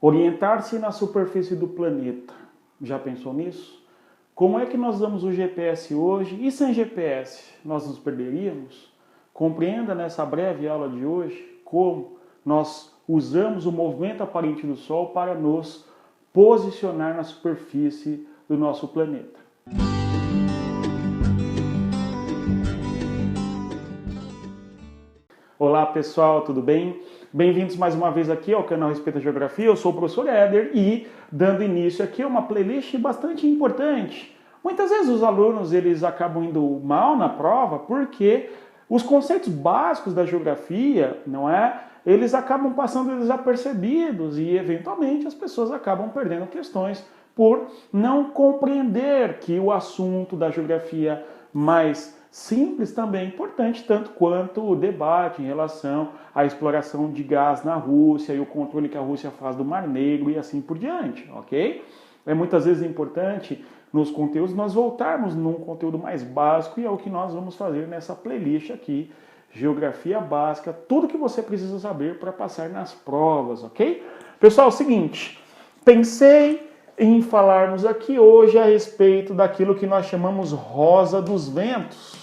Orientar-se na superfície do planeta. Já pensou nisso? Como é que nós damos o GPS hoje? E sem GPS, nós nos perderíamos? Compreenda nessa breve aula de hoje como nós usamos o movimento aparente do Sol para nos posicionar na superfície do nosso planeta. Olá pessoal, tudo bem? Bem-vindos mais uma vez aqui ao canal Respeita a Geografia. Eu sou o professor Éder e dando início aqui a uma playlist bastante importante. Muitas vezes os alunos eles acabam indo mal na prova porque os conceitos básicos da geografia, não é? Eles acabam passando desapercebidos e eventualmente as pessoas acabam perdendo questões por não compreender que o assunto da geografia mais simples também é importante, tanto quanto o debate em relação à exploração de gás na Rússia e o controle que a Rússia faz do Mar Negro e assim por diante, ok? É muitas vezes importante nos conteúdos nós voltarmos num conteúdo mais básico e é o que nós vamos fazer nessa playlist aqui, Geografia Básica, tudo que você precisa saber para passar nas provas, ok? Pessoal, é o seguinte, pensei em falarmos aqui hoje a respeito daquilo que nós chamamos Rosa dos Ventos.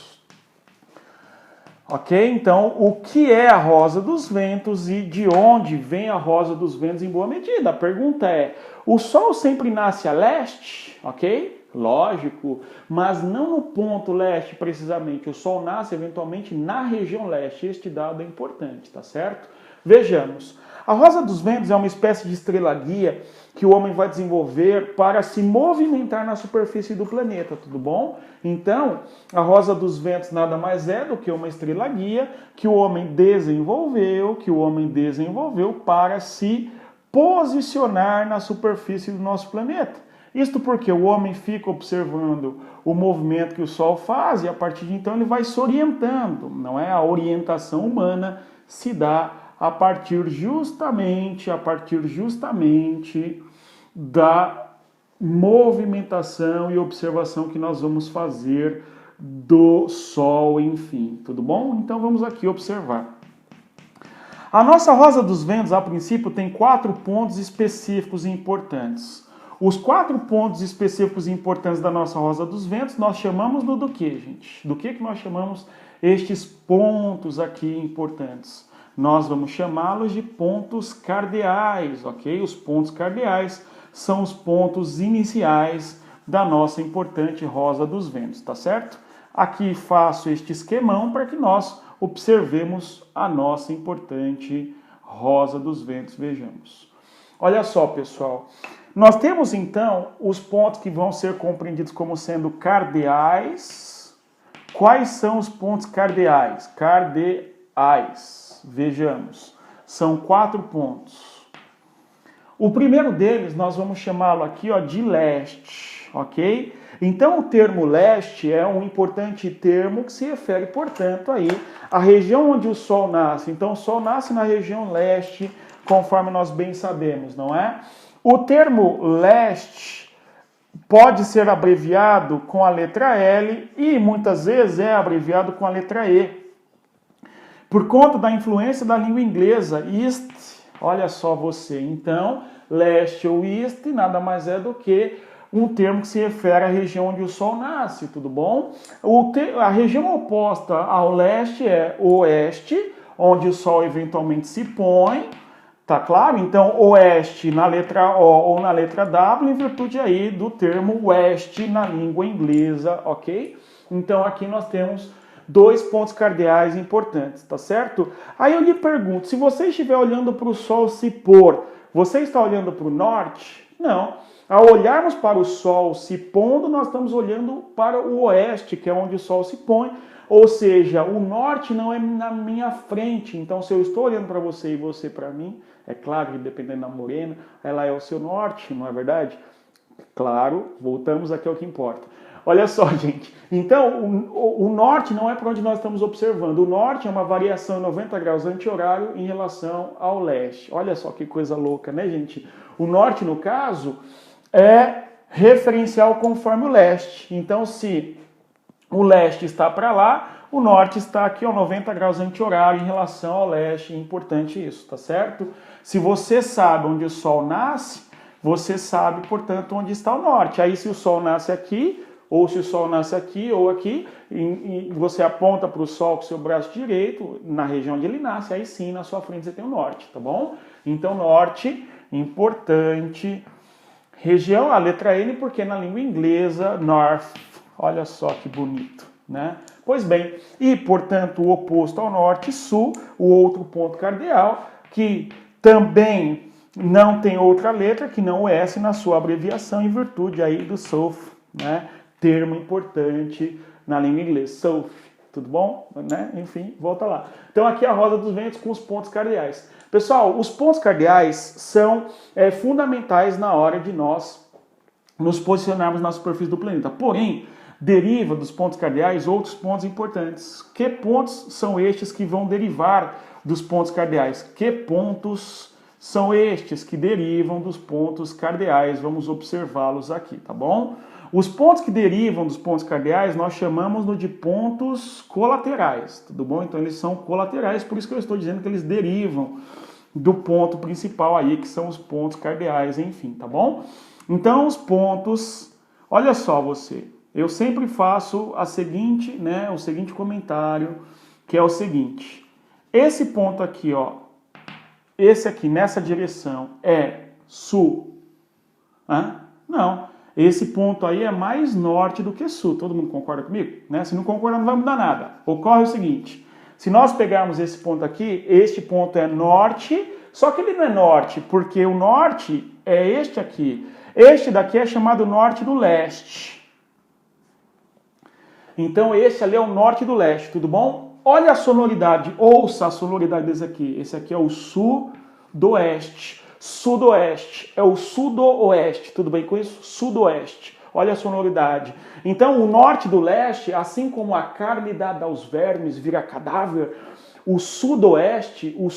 Ok? Então, o que é a Rosa dos Ventos e de onde vem a Rosa dos Ventos em boa medida? A pergunta é, o Sol sempre nasce a leste? Ok? Lógico, mas não no ponto leste precisamente. O Sol nasce eventualmente na região leste. Este dado é importante, tá certo? Vejamos. A Rosa dos Ventos é uma espécie de estrela-guia que o homem vai desenvolver para se movimentar na superfície do planeta, tudo bom? Então, a Rosa dos Ventos nada mais é do que uma estrela-guia que o homem desenvolveu para se posicionar na superfície do nosso planeta. Isto porque o homem fica observando o movimento que o Sol faz e a partir de então ele vai se orientando, não é? A orientação humana se dá a partir justamente da movimentação e observação que nós vamos fazer do Sol, enfim, tudo bom? Então vamos aqui observar. A nossa Rosa dos Ventos, a princípio, tem 4 pontos específicos e importantes. Os 4 pontos específicos e importantes da nossa Rosa dos Ventos, nós chamamos do quê, gente? Do que nós chamamos estes pontos aqui importantes? Nós vamos chamá-los de pontos cardeais, ok? Os pontos cardeais são os pontos iniciais da nossa importante Rosa dos Ventos, tá certo? Aqui faço este esquemão para que nós observemos a nossa importante Rosa dos Ventos, vejamos. Olha só, pessoal, nós temos então os pontos que vão ser compreendidos como sendo cardeais. Quais são os pontos cardeais? Cardeais. Vejamos, são 4 pontos. O primeiro deles nós vamos chamá-lo aqui de leste, ok? Então o termo leste é um importante termo que se refere, portanto, aí à região onde o Sol nasce. Então o Sol nasce na região leste, conforme nós bem sabemos, não é? O termo leste pode ser abreviado com a letra L e muitas vezes é abreviado com a letra E. Por conta da influência da língua inglesa, east, olha só você, então, leste ou east nada mais é do que um termo que se refere à região onde o Sol nasce, tudo bom? A região oposta ao leste é oeste, onde o Sol eventualmente se põe, tá claro? Então, oeste na letra O ou na letra W, em virtude aí do termo west na língua inglesa, ok? Então, aqui nós temos 2 pontos cardeais importantes, tá certo? Aí eu lhe pergunto, se você estiver olhando para o Sol se pôr, você está olhando para o norte? Não. Ao olharmos para o Sol se pondo, nós estamos olhando para o oeste, que é onde o Sol se põe, ou seja, o norte não é na minha frente, então se eu estou olhando para você e você para mim, é claro que dependendo da morena, ela é o seu norte, não é verdade? Claro, voltamos aqui ao que importa. Olha só, gente, então o norte não é para onde nós estamos observando, o norte é uma variação em 90 graus anti-horário em relação ao leste. Olha só que coisa louca, né, gente? O norte, no caso, é referencial conforme o leste. Então, se o leste está para lá, o norte está aqui, ó, 90 graus anti-horário em relação ao leste, é importante isso, tá certo? Se você sabe onde o Sol nasce, você sabe, portanto, onde está o norte. Aí se o Sol nasce aqui, ou se o Sol nasce aqui ou aqui, e você aponta para o Sol com o seu braço direito, na região onde ele nasce, aí sim, na sua frente você tem o norte, tá bom? Então, norte, importante. Região, a letra N, porque na língua inglesa, north, olha só que bonito, né? Pois bem, e, portanto, o oposto ao norte, sul, o outro ponto cardeal, que também não tem outra letra que não o S na sua abreviação, em virtude aí do south, né? Termo importante na língua inglesa, south, tudo bom? Né? Enfim, volta lá. Então aqui a roda dos ventos com os pontos cardeais. Pessoal, os pontos cardeais são fundamentais na hora de nós nos posicionarmos na superfície do planeta. Porém, deriva dos pontos cardeais outros pontos importantes. Que pontos são estes que vão derivar dos pontos cardeais? Que pontos são estes que derivam dos pontos cardeais? Vamos observá-los aqui, tá bom? Os pontos que derivam dos pontos cardeais, nós chamamos de pontos colaterais, tudo bom? Então eles são colaterais, por isso que eu estou dizendo que eles derivam do ponto principal aí, que são os pontos cardeais, enfim, tá bom? Então os pontos, olha só você, eu sempre faço o seguinte comentário, que é o seguinte, esse ponto aqui, ó, esse aqui nessa direção é sul? Não. Esse ponto aí é mais norte do que sul. Todo mundo concorda comigo? Né? Se não concordar, não vai mudar nada. Ocorre o seguinte, se nós pegarmos esse ponto aqui, este ponto é norte, só que ele não é norte, porque o norte é este aqui. Este daqui é chamado norte do leste. Então esse ali é o norte do leste, tudo bom? Olha a sonoridade, ouça a sonoridade desse aqui. Esse aqui é o sudoeste. Sudoeste, é o sudoeste, tudo bem com isso? Sudoeste, olha a sonoridade. Então, o norte do leste, assim como a carne dada aos vermes vira cadáver, o sudoeste, o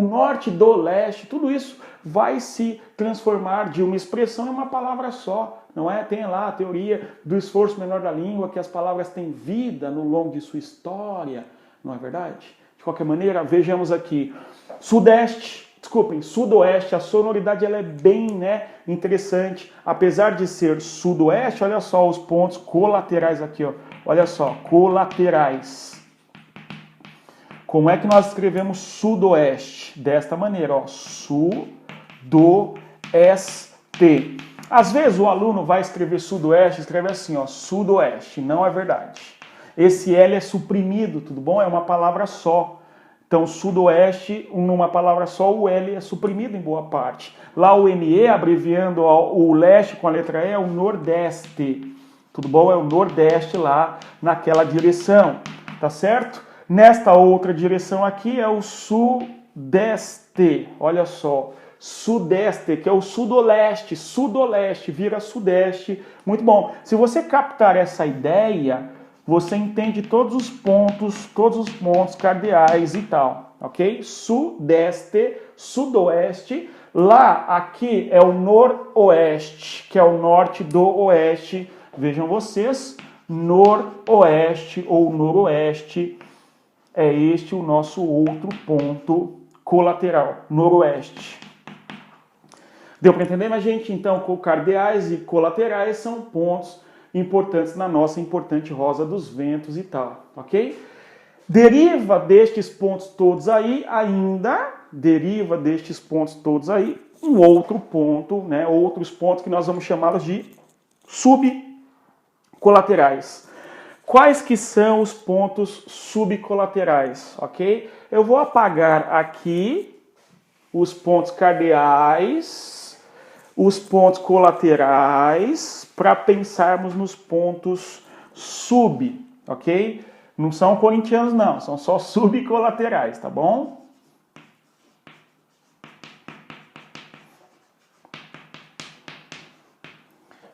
norte do leste, tudo isso vai se transformar de uma expressão em uma palavra só, não é? Tem lá a teoria do esforço menor da língua, que as palavras têm vida no longo de sua história, não é verdade? De qualquer maneira, vejamos aqui, sudoeste, a sonoridade ela é bem interessante. Apesar de ser sudoeste, olha só os pontos colaterais aqui, ó. Olha só, colaterais. Como é que nós escrevemos sudoeste? Desta maneira, ó, sudoeste. Às vezes o aluno vai escrever sudoeste, escreve assim, ó, sudoeste. Não é verdade. Esse L é suprimido, tudo bom? É uma palavra só. Então, sudoeste, numa palavra só, o L é suprimido em boa parte. Lá o NE, abreviando o leste com a letra E, é o nordeste. Tudo bom? É o nordeste lá naquela direção, tá certo? Nesta outra direção aqui é o sudeste. Olha só, sudeste, que é o sudoleste. Sudoleste vira sudeste. Muito bom. Se você captar essa ideia, você entende todos os pontos cardeais e tal, ok? Sudeste, sudoeste, lá, aqui é o noroeste, que é o norte do oeste, vejam vocês, noroeste ou noroeste, é este o nosso outro ponto colateral, noroeste. Deu para entender, minha gente? Então, cardeais e colaterais são pontos importantes na nossa importante rosa dos ventos e tal, ok? Deriva destes pontos todos aí, um outro ponto, outros pontos que nós vamos chamá-los de subcolaterais. Quais que são os pontos subcolaterais, ok? Eu vou apagar aqui os pontos cardeais, os pontos colaterais, para pensarmos nos pontos ok? Não são corintianos não, são só subcolaterais, tá bom?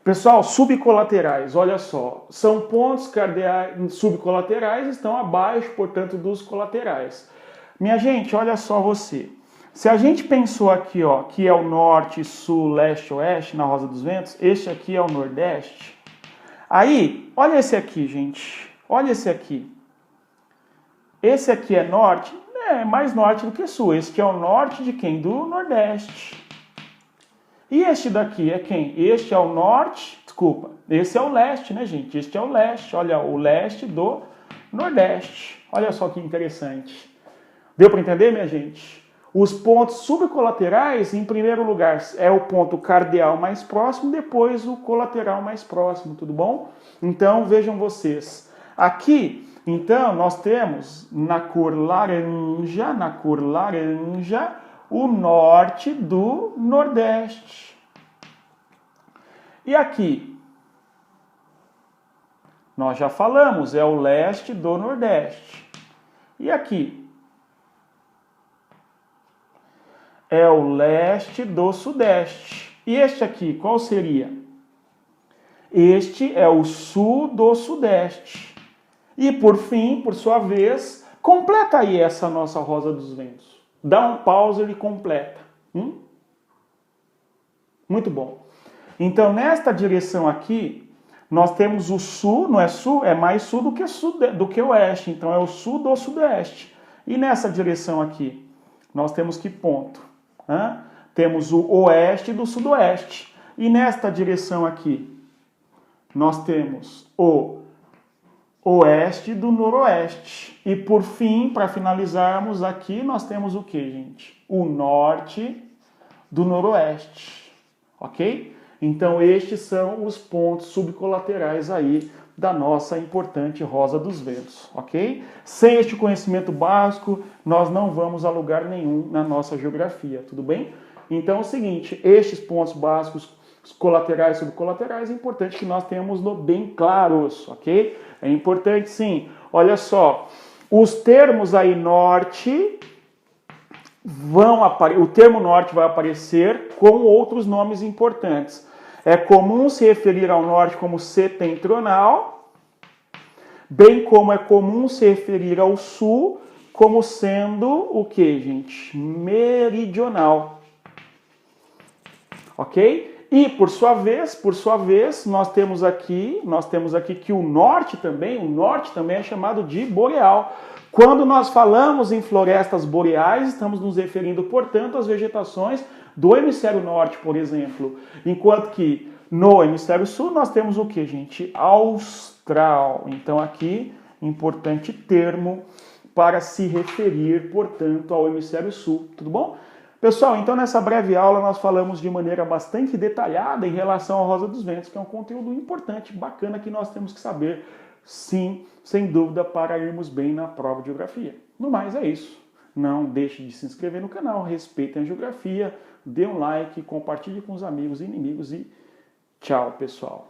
Pessoal, subcolaterais, olha só, são pontos cardeais subcolaterais, estão abaixo, portanto, dos colaterais. Minha gente, olha só você. Se a gente pensou aqui, ó, que é o norte, sul, leste, oeste, na rosa dos ventos, este aqui é o nordeste. Aí, olha esse aqui, gente. Olha esse aqui. Esse aqui é norte? É mais norte do que sul. Esse é o norte de quem? Do Nordeste. E este daqui é quem? Este é o norte, desculpa, esse é o leste, né, gente? Este é o leste, olha, o leste do Nordeste. Olha só que interessante. Deu para entender, minha gente? Os pontos subcolaterais, em primeiro lugar, é o ponto cardeal mais próximo, depois o colateral mais próximo, tudo bom? Então, vejam vocês. Aqui, então, nós temos na cor laranja, o norte do Nordeste. E aqui, nós já falamos, é o leste do Nordeste. E aqui, é o leste do Sudeste. E este aqui, qual seria? Este é o sul do Sudeste. E por fim, por sua vez, completa aí essa nossa Rosa dos Ventos. Dá um pause e completa. Muito bom. Então, nesta direção aqui, nós temos o sul, não é sul? É mais sul do que oeste. Então, é o sul do Sudeste. E nessa direção aqui, nós temos que ponto? Temos o oeste do Sudoeste. E nesta direção aqui, nós temos o oeste do Noroeste. E por fim, para finalizarmos aqui, nós temos o que, gente? O norte do Noroeste. Ok? Então, estes são os pontos subcolaterais aí da nossa importante Rosa dos Ventos, ok? Sem este conhecimento básico, nós não vamos a lugar nenhum na nossa geografia, tudo bem? Então é o seguinte, estes pontos básicos, colaterais e subcolaterais, é importante que nós tenhamos bem claros, ok? É importante sim. Olha só, os termos aí norte o termo norte vai aparecer com outros nomes importantes. É comum se referir ao norte como setentrional, bem como é comum se referir ao sul como sendo o que, gente? Meridional. Ok? E por sua vez, nós temos aqui que o norte também é chamado de boreal. Quando nós falamos em florestas boreais, estamos nos referindo, portanto, às vegetações do hemisfério norte, por exemplo. Enquanto que no hemisfério sul nós temos o que, gente? Austral. Então aqui, importante termo para se referir, portanto, ao hemisfério sul. Tudo bom? Pessoal, então nessa breve aula nós falamos de maneira bastante detalhada em relação à Rosa dos Ventos, que é um conteúdo importante, bacana, que nós temos que saber, sim, sem dúvida, para irmos bem na prova de geografia. No mais, é isso. Não deixe de se inscrever no canal, respeitem a geografia, dê um like, compartilhe com os amigos e inimigos e tchau, pessoal.